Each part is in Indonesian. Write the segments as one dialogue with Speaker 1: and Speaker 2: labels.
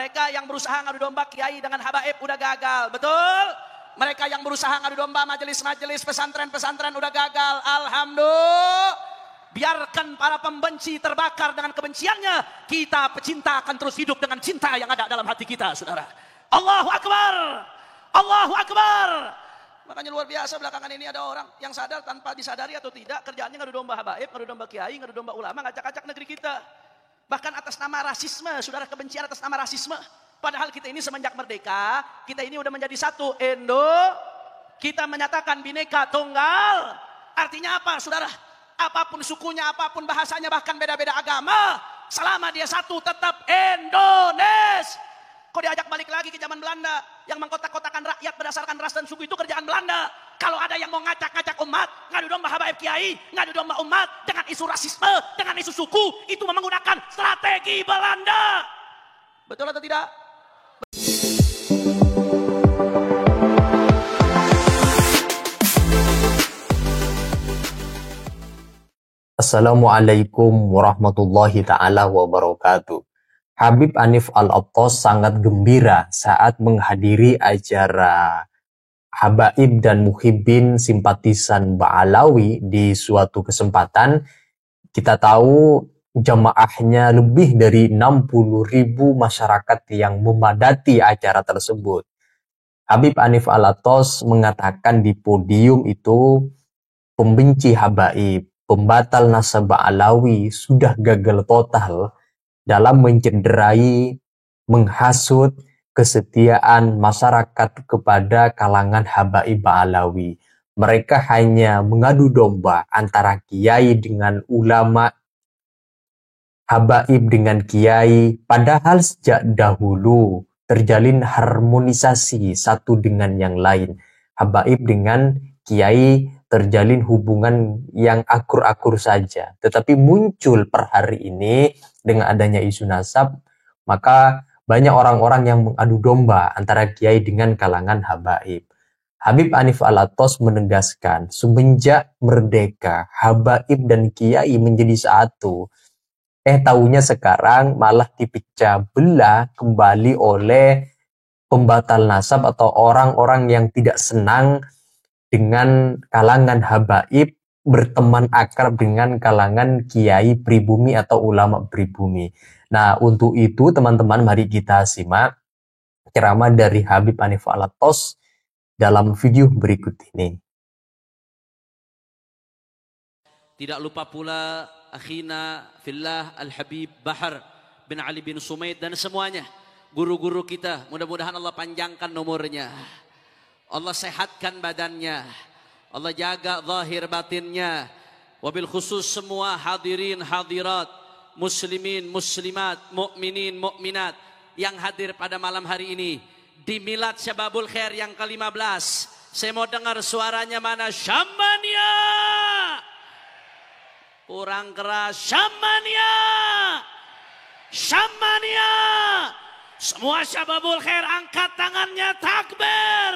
Speaker 1: Mereka yang berusaha ngadu domba kiai dengan habaib udah gagal, betul? Mereka yang berusaha ngadu domba majelis-majelis pesantren-pesantren udah gagal. Alhamdulillah. Biarkan para pembenci terbakar dengan kebenciannya. Kita pecinta akan terus hidup dengan cinta yang ada dalam hati kita, saudara. Allahu Akbar. Allahu Akbar. Makanya luar biasa belakangan ini ada orang yang sadar tanpa disadari atau tidak. Kerjaannya ngadu domba habaib, ngadu domba kiai, ngadu domba ulama, ngacak-ngacak negeri kita. Bahkan atas nama rasisme, saudara, kebencian atas nama rasisme. Padahal kita ini semenjak merdeka, kita ini udah menjadi satu kita menyatakan Bhinneka Tunggal. Artinya apa, saudara? Apapun sukunya, apapun bahasanya, bahkan beda-beda agama, selama dia satu tetap Indonesia. Kok diajak balik lagi ke zaman Belanda yang mengkotak-kotakan rakyat berdasarkan ras dan suku, itu kerjaan Belanda. Kalau ada yang mau ngacak-ngacak umat, ngadu domba habaib kiai, ngadu domba umat dengan isu rasisme, dengan isu suku, itu menggunakan strategi Belanda. Betul atau tidak?
Speaker 2: Assalamualaikum warahmatullahi ta'ala wabarakatuh. Habib Hanif Al-Attas sangat gembira saat menghadiri acara habaib dan muhibbin simpatisan Ba'alawi di suatu kesempatan. Kita tahu jamaahnya lebih dari 60.000 masyarakat yang memadati acara tersebut. Habib Hanif Al-Attas mengatakan di podium itu, pembenci habaib, pembatal nasab Ba'alawi sudah gagal total dalam mencederai, menghasut kesetiaan masyarakat kepada kalangan habaib Ba'alawi. Mereka hanya mengadu domba antara kiai dengan ulama, habaib dengan kiai, padahal sejak dahulu terjalin harmonisasi satu dengan yang lain. Habaib dengan kiai terjalin hubungan yang akur-akur saja. Tetapi muncul per hari ini dengan adanya isu nasab, maka banyak orang-orang yang mengadu domba antara kiai dengan kalangan habaib. Habib Hanif Al-Attas menegaskan, semenjak merdeka, habaib dan kiai menjadi satu. Tahunya sekarang malah dipecah belah kembali oleh pembatal nasab atau orang-orang yang tidak senang dengan kalangan habaib berteman akrab dengan kalangan kiai pribumi atau ulama pribumi. Nah, untuk itu teman-teman mari kita simak ceramah dari Habib Hanif Al-Attas dalam video berikut ini.
Speaker 1: Tidak lupa pula akhina fillah Al-Habib Bahar bin Ali bin Sumaid dan semuanya guru-guru kita, mudah-mudahan Allah panjangkan umurnya, Allah sehatkan badannya, Allah jaga zahir batinnya. Wabil khusus semua hadirin hadirat, muslimin muslimat, mukminin mukminat yang hadir pada malam hari ini di Milad Syababul Khair yang ke-15. Saya mau dengar suaranya mana? Syamania. Kurang keras. Syamania. Syamania. Semua Syababul Khair angkat tangannya, takbir.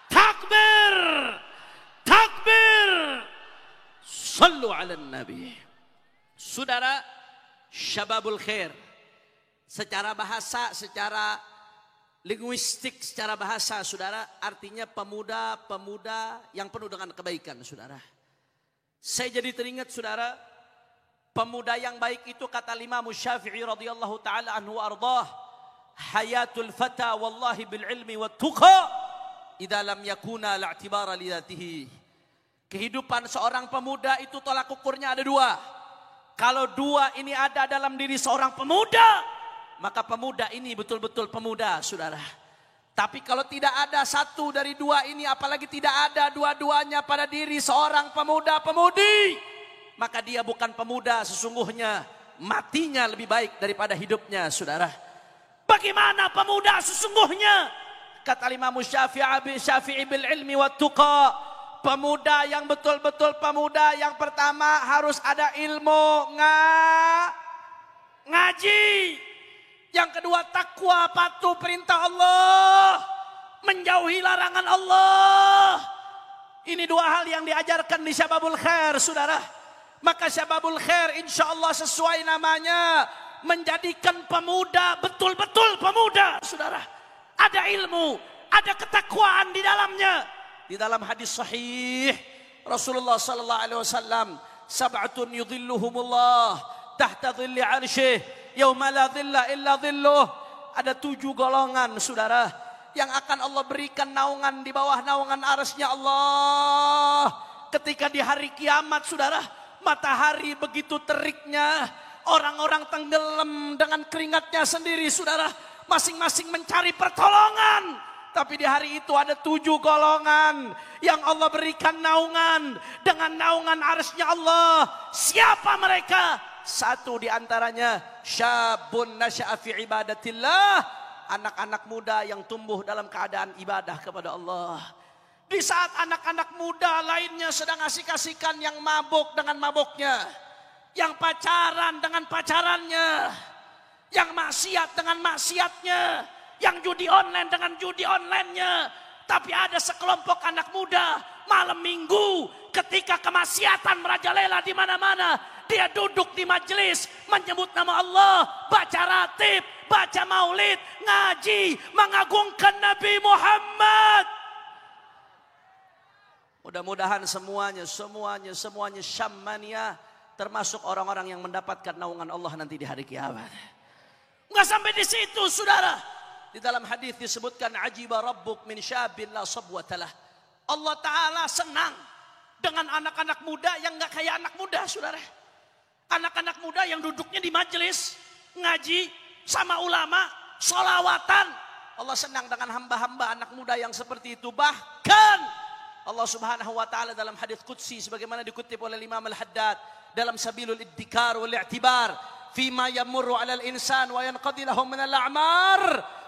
Speaker 1: Takbir. Takbir. Sallu ala Nabi. Saudara, Syababul Khair secara bahasa, secara linguistik, secara bahasa, saudara, artinya pemuda-pemuda yang penuh dengan kebaikan, saudara. Saya jadi teringat, saudara, pemuda yang baik itu kata Imam Syafi'i radhiyallahu taala anhu ardah, hayatul fata wallahi bil ilmi wat tuqa idza lam yakuna la'tibara li dzatihi. Kehidupan seorang pemuda itu tolak ukurnya ada dua. Kalau dua ini ada dalam diri seorang pemuda, maka pemuda ini betul-betul pemuda, saudara. Tapi kalau tidak ada satu dari dua ini, apalagi tidak ada dua-duanya pada diri seorang pemuda-pemudi, maka dia bukan pemuda sesungguhnya. Matinya lebih baik daripada hidupnya, saudara. Bagaimana pemuda sesungguhnya? Kata Imam Syafi'i bil ilmi wat tuqa. Pemuda yang betul-betul pemuda, yang pertama harus ada ilmu, ngaji. Yang kedua takwa, patuh perintah Allah, menjauhi larangan Allah. Ini dua hal yang diajarkan di Syababul Khair, saudara. Maka Syababul Khair insya Allah sesuai namanya, menjadikan pemuda betul-betul pemuda, saudara. Ada ilmu, ada ketakwaan di dalamnya. Di dalam hadis sahih Rasulullah sallallahu alaihi wasallam, sab'atun yudhilluhumullah tahta dhilli 'arsyih yauma la dhilla illa dhilluh. Ada 7 golongan, saudara, yang akan Allah berikan naungan di bawah naungan arsy-Nya Allah ketika di hari kiamat, saudara. Matahari begitu teriknya, orang-orang tenggelam dengan keringatnya sendiri, saudara. Masing-masing mencari pertolongan. Tapi di hari itu ada 7 golongan yang Allah berikan naungan dengan naungan arsy-Nya Allah. Siapa mereka? Satu di antaranya, syabun nasya'a fi ibadatillah. Anak-anak muda yang tumbuh dalam keadaan ibadah kepada Allah. Di saat anak-anak muda lainnya sedang asik-asikan, yang mabuk dengan mabuknya, yang pacaran dengan pacarannya, yang maksiat dengan maksiatnya, yang judi online dengan judi online-nya. Tapi ada sekelompok anak muda malam minggu ketika kemaksiatan merajalela di mana-mana, dia duduk di majelis menyebut nama Allah, baca ratib, baca maulid, ngaji, mengagungkan Nabi Muhammad. Mudah-mudahan semuanya syamania, termasuk orang-orang yang mendapatkan naungan Allah nanti di hari kiamat. Enggak sampai di situ, saudara. Di dalam hadis disebutkan, ajiba rabbuk min syabin la sabwatalah. Allah Ta'ala senang dengan anak-anak muda yang enggak kayak anak muda, saudara. Anak-anak muda yang duduknya di majelis, ngaji, sama ulama, sholawatan. Allah senang dengan hamba-hamba anak muda yang seperti itu. Bahkan Allah Subhanahu wa taala dalam hadis qudsi sebagaimana dikutip oleh Imam Al-Haddad dalam Sabilul Iddikar wal I'tibar fima yamurru 'alal insan wa yanqadi lahum min al-a'mar.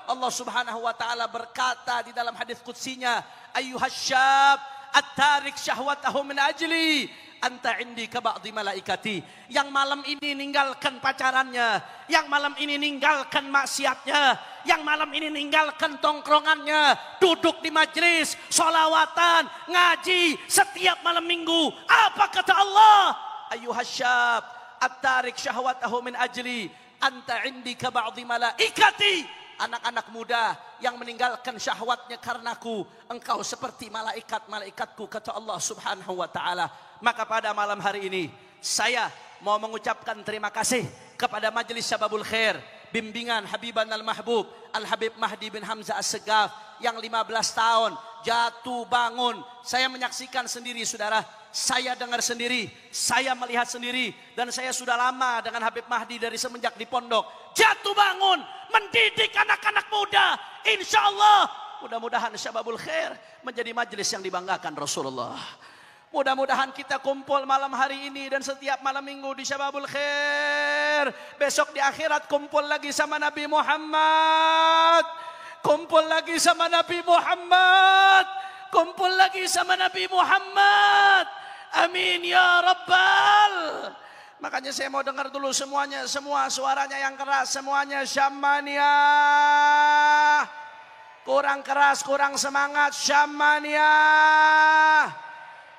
Speaker 1: Allah Subhanahu wa taala berkata di dalam hadis qudsinya, ayyuhasyab at-tarik syahwatahu min ajli anta indi ka ba'dhi malaikati. Yang malam ini ninggalkan pacarannya, yang malam ini ninggalkan maksiatnya, yang malam ini ninggalkan tongkrongannya, duduk di majelis, sholawatan, ngaji setiap malam minggu. Apa kata Allah? Ayyuhasyab at-tarik syahwatahu min ajli anta indi ka ba'dhi malaikati. Anak-anak muda yang meninggalkan syahwatnya karenaku, engkau seperti malaikat-malaikatku, kata Allah Subhanahu wa taala. Maka pada malam hari ini saya mau mengucapkan terima kasih kepada Majelis Syababul Khair, bimbingan Habiban Al-Mahbub Al-Habib Mahdi bin Hamzah As-Segaf yang 15 tahun jatuh bangun. Saya menyaksikan sendiri, saudara. Saya dengar sendiri, saya melihat sendiri, dan saya sudah lama dengan Habib Mahdi dari semenjak di pondok. Jatuh bangun, mendidik anak-anak muda. Insya Allah, mudah-mudahan Syababul Khair menjadi majelis yang dibanggakan Rasulullah. Mudah-mudahan kita kumpul malam hari ini dan setiap malam minggu di Syababul Khair. Besok di akhirat kumpul lagi sama Nabi Muhammad. Kumpul lagi sama Nabi Muhammad. Kumpul lagi sama Nabi Muhammad. Amin ya Rabbal. Makanya saya mau dengar dulu semuanya, semua suaranya yang keras, semuanya syamania. Kurang keras, kurang semangat, syamania.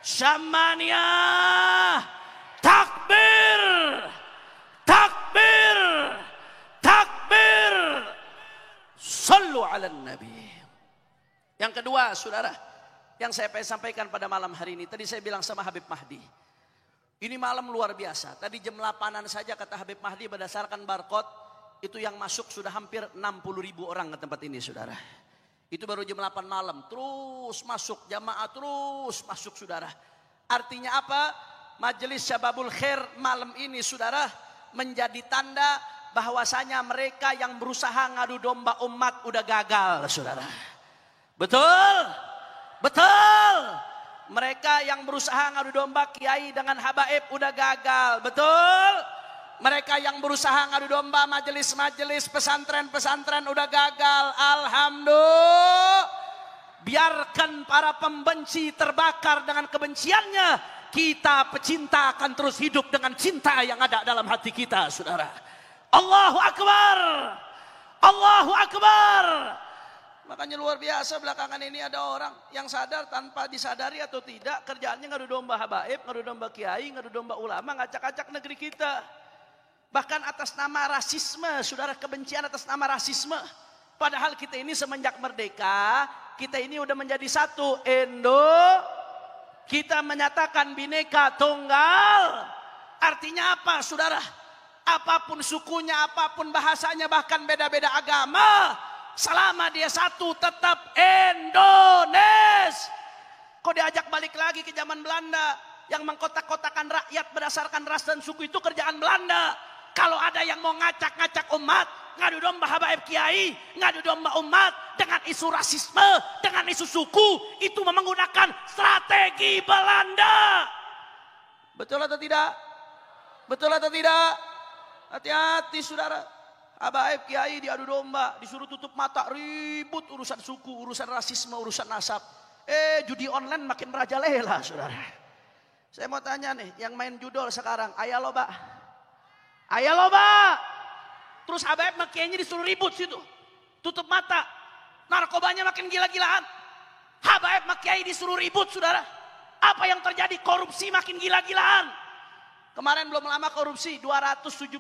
Speaker 1: Syamania. Takbir. Takbir. Takbir. Sallu ala Nabi. Yang kedua, saudara, yang saya pengen sampaikan pada malam hari ini. Tadi saya bilang sama Habib Mahdi, ini malam luar biasa. Tadi jam 8-an saja kata Habib Mahdi berdasarkan barcode, itu yang masuk sudah hampir 60.000 orang ke tempat ini, saudara. Itu baru jam 8 malam. Terus masuk, jamaah terus masuk, saudara. Artinya apa? Majelis Syababul Khair malam ini, saudara, menjadi tanda bahwasanya mereka yang berusaha ngadu domba umat udah gagal, saudara. Betul? Betul. Mereka yang berusaha ngadu domba kiai dengan habaib udah gagal. Betul. Mereka yang berusaha ngadu domba majelis-majelis pesantren-pesantren udah gagal. Alhamdulillah. Biarkan para pembenci terbakar dengan kebenciannya. Kita pecinta akan terus hidup dengan cinta yang ada dalam hati kita, saudara. Allahu Akbar. Allahu Akbar. Makanya luar biasa belakangan ini ada orang yang sadar tanpa disadari atau tidak, kerjaannya ngadu domba habaib, ngadu domba kiai, ngadu domba ulama, ngacak-acak negeri kita. Bahkan atas nama rasisme, saudara, kebencian atas nama rasisme. Padahal kita ini semenjak merdeka, kita ini udah menjadi satu. Kita menyatakan Bhinneka Tunggal. Artinya apa, saudara? Apapun sukunya, apapun bahasanya, bahkan beda-beda agama, selama dia satu tetap Indonesia. Kok diajak balik lagi ke zaman Belanda yang mengkotak-kotakan rakyat berdasarkan ras dan suku, itu kerjaan Belanda. Kalau ada yang mau ngacak-ngacak umat, ngadu domba habaib kiai, ngadu domba umat dengan isu rasisme, dengan isu suku, itu menggunakan strategi Belanda. Betul atau tidak? Betul atau tidak? Hati-hati, saudara. Habaib kiai diadu domba, disuruh tutup mata, ribut urusan suku, urusan rasisme, urusan nasab. Judi online makin merajalela, saudara. Saya mau tanya nih, yang main judol sekarang, ayah loba. Ayah loba. Terus habaib kiainya disuruh ribut situ. Tutup mata. Narkobanya makin gila-gilaan. Habaib kiai disuruh ribut, saudara. Apa yang terjadi? Korupsi makin gila-gilaan. Kemarin belum lama korupsi 271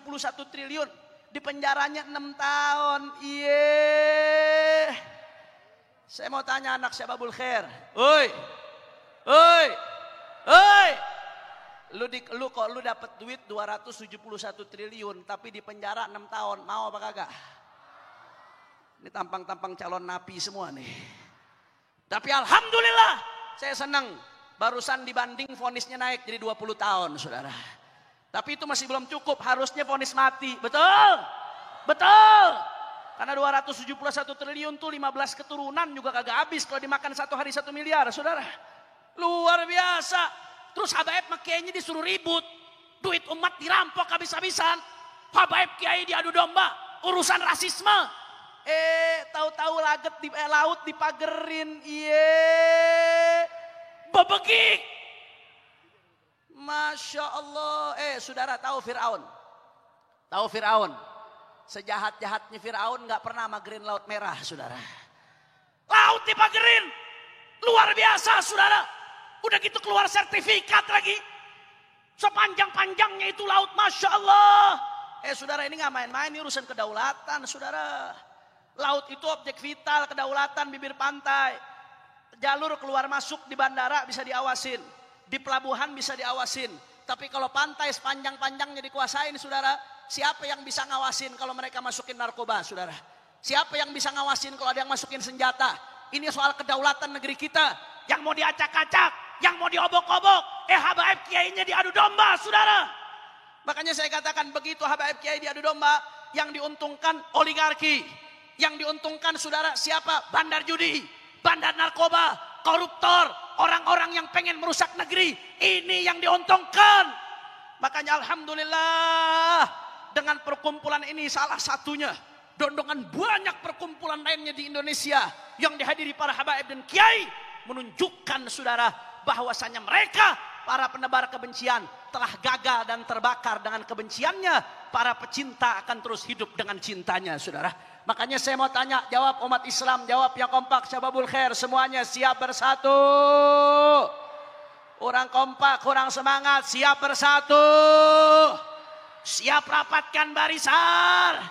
Speaker 1: triliun. Di penjaranya 6 tahun. Iya. Saya mau tanya anak Syababul Khair. Oi. Lu kok lu dapat duit 271 triliun tapi di penjara 6 tahun, mau apa kagak? Ini tampang-tampang calon napi semua nih. Tapi alhamdulillah saya senang, barusan dibanding vonisnya naik jadi 20 tahun, saudara. Tapi itu masih belum cukup, harusnya vonis mati. Betul? Betul. Karena 271 triliun tuh 15 keturunan juga kagak habis kalau dimakan satu hari 1 miliar, saudara. Luar biasa. Terus habaib kiainya disuruh ribut. Duit umat dirampok habis-habisan. Habaib kiai diadu domba. Urusan rasisme. Tahu-tahu laut dipagerin. Bebegik. Masya Allah. Saudara tahu Fir'aun? Tahu Fir'aun? Sejahat-jahatnya Fir'aun gak pernah magerin laut merah, saudara. Laut dipagerin. Luar biasa, saudara. Udah gitu keluar sertifikat lagi. Sepanjang-panjangnya itu laut, Masya Allah. Saudara, ini gak main-main, ini urusan kedaulatan, saudara. Laut itu objek vital, kedaulatan, bibir pantai. Jalur keluar masuk di bandara bisa diawasin. Di pelabuhan bisa diawasin. Tapi kalau pantai sepanjang-panjangnya dikuasain, saudara, siapa yang bisa ngawasin kalau mereka masukin narkoba, saudara? Siapa yang bisa ngawasin kalau ada yang masukin senjata? Ini soal kedaulatan negeri kita. Yang mau diacak-acak, yang mau diobok-obok, habaib kiainya diadu domba, saudara. Makanya saya katakan begitu habaib kiai diadu domba, yang diuntungkan oligarki, yang diuntungkan, saudara, siapa? Bandar judi, bandar narkoba, koruptor, orang-orang yang pengen merusak negeri. Ini yang diuntungkan. Makanya alhamdulillah dengan perkumpulan ini salah satunya, dengan banyak perkumpulan lainnya di Indonesia yang dihadiri para habaib dan kiai, menunjukkan, saudara, bahwasanya mereka para penebar kebencian telah gagal dan terbakar dengan kebenciannya. Para pecinta akan terus hidup dengan cintanya, saudara. Makanya saya mau tanya, jawab umat Islam, jawab yang kompak, Syababul Khair, semuanya siap bersatu. Orang kompak, kurang semangat, siap bersatu. Siap rapatkan barisan.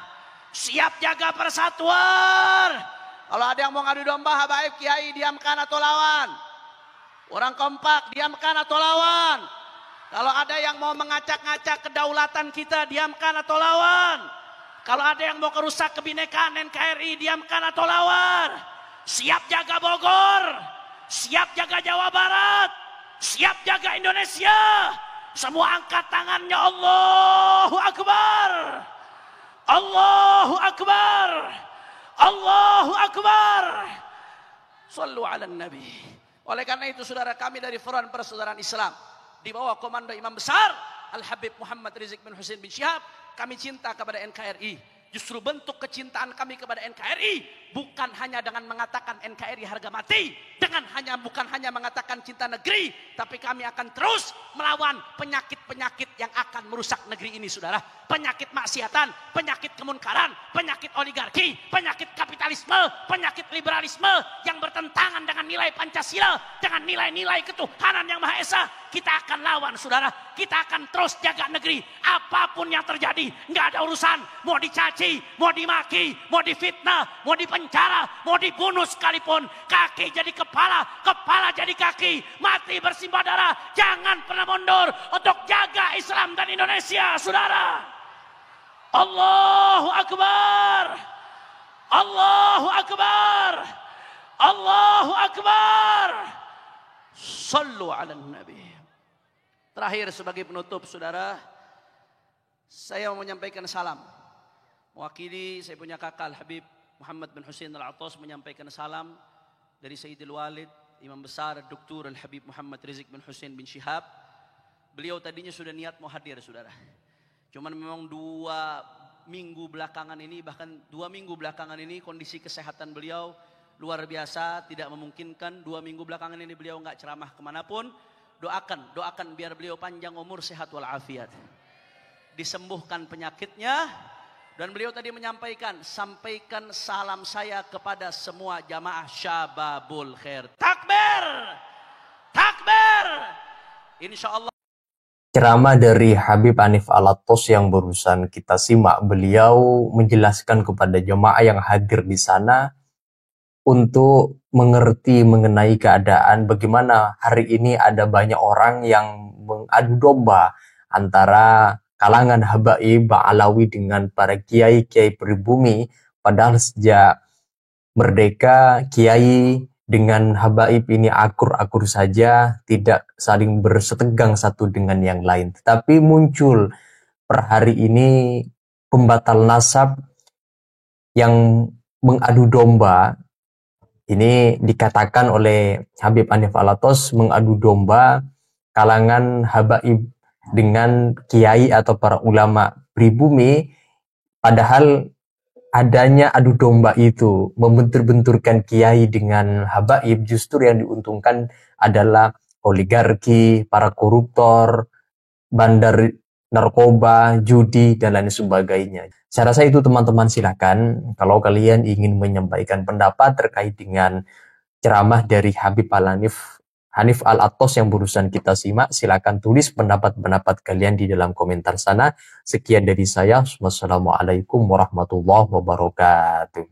Speaker 1: Siap jaga persatuan. Kalau ada yang mau ngadu domba habaib kiai, diamkan atau lawan. Orang kompak, diamkan atau lawan. Kalau ada yang mau mengacak-ngacak kedaulatan kita, diamkan atau lawan. Kalau ada yang mau kerusak kebinekaan NKRI, diamkan atau lawan. Siap jaga Bogor, siap jaga Jawa Barat, siap jaga Indonesia. Semua angkat tangannya, Allahu Akbar. Allahu Akbar. Allahu Akbar. Sallu ala Nabi. Oleh karena itu, saudara, kami dari Front Persaudaraan Islam di bawah komando Imam Besar Al-Habib Muhammad Rizik bin Husain bin Syihab, kami cinta kepada NKRI. Justru bentuk kecintaan kami kepada NKRI bukan hanya dengan mengatakan NKRI harga mati, bukan hanya mengatakan cinta negeri, tapi kami akan terus melawan penyakit-penyakit yang akan merusak negeri ini, saudara. penyakit maksiatan, penyakit kemunkaran, penyakit oligarki, penyakit kapitalisme, penyakit liberalisme yang bertentangan dengan nilai Pancasila, dengan nilai-nilai ketuhanan yang Maha Esa. Kita akan lawan, saudara. Kita akan terus jaga negeri. Apapun yang terjadi, nggak ada urusan. Mau dicaci, mau dimaki, mau difitnah, mau dipenjara, mau dibunuh sekalipun. Kaki jadi kepala, kepala jadi kaki. Mati bersimbah darah. Jangan pernah mundur untuk jaga Islam dan Indonesia, saudara. Allahu Akbar. Allahu Akbar. Allahu Akbar. Sallu ala Nabi. Terakhir sebagai penutup, saudara, saya mau menyampaikan salam. Mewakili saya punya kakak Habib Muhammad bin Husain Al-Attas menyampaikan salam dari Sayyidil Walid, Imam Besar Dr. Al-Habib Muhammad Rizik bin Husain bin Syihab. Beliau tadinya sudah niat mau hadir, saudara. Cuman memang 2 minggu belakangan ini, bahkan 2 minggu belakangan ini kondisi kesehatan beliau luar biasa, tidak memungkinkan. 2 minggu belakangan ini beliau nggak ceramah kemanapun. Doakan biar beliau panjang umur, sehat walafiat, disembuhkan penyakitnya. Dan beliau tadi menyampaikan, sampaikan salam saya kepada semua jamaah Syababul Khair. Takbir, takbir. Insya Allah.
Speaker 2: Ceramah dari Habib Hanif Al-Attas yang barusan kita simak, beliau menjelaskan kepada jemaah yang hadir di sana untuk mengerti mengenai keadaan bagaimana hari ini ada banyak orang yang mengadu domba antara kalangan habaib Alawi dengan para kiai-kiai pribumi, padahal sejak merdeka kiai dengan habaib ini akur-akur saja, tidak saling bersetegang satu dengan yang lain. Tetapi muncul per hari ini pembatal nasab yang mengadu domba. Ini dikatakan oleh Habib Hanif Al-Attas mengadu domba kalangan habaib dengan kiai atau para ulama pribumi, padahal adanya adu domba itu membentur-benturkan kiai dengan habaib, justru yang diuntungkan adalah oligarki, para koruptor, bandar narkoba, judi, dan lain sebagainya. Saya rasa itu teman-teman, silakan kalau kalian ingin menyampaikan pendapat terkait dengan ceramah dari Habib Hanif Al-Attas yang barusan kita simak, silakan tulis pendapat-pendapat kalian di dalam komentar sana. Sekian dari saya. Wassalamualaikum warahmatullahi wabarakatuh.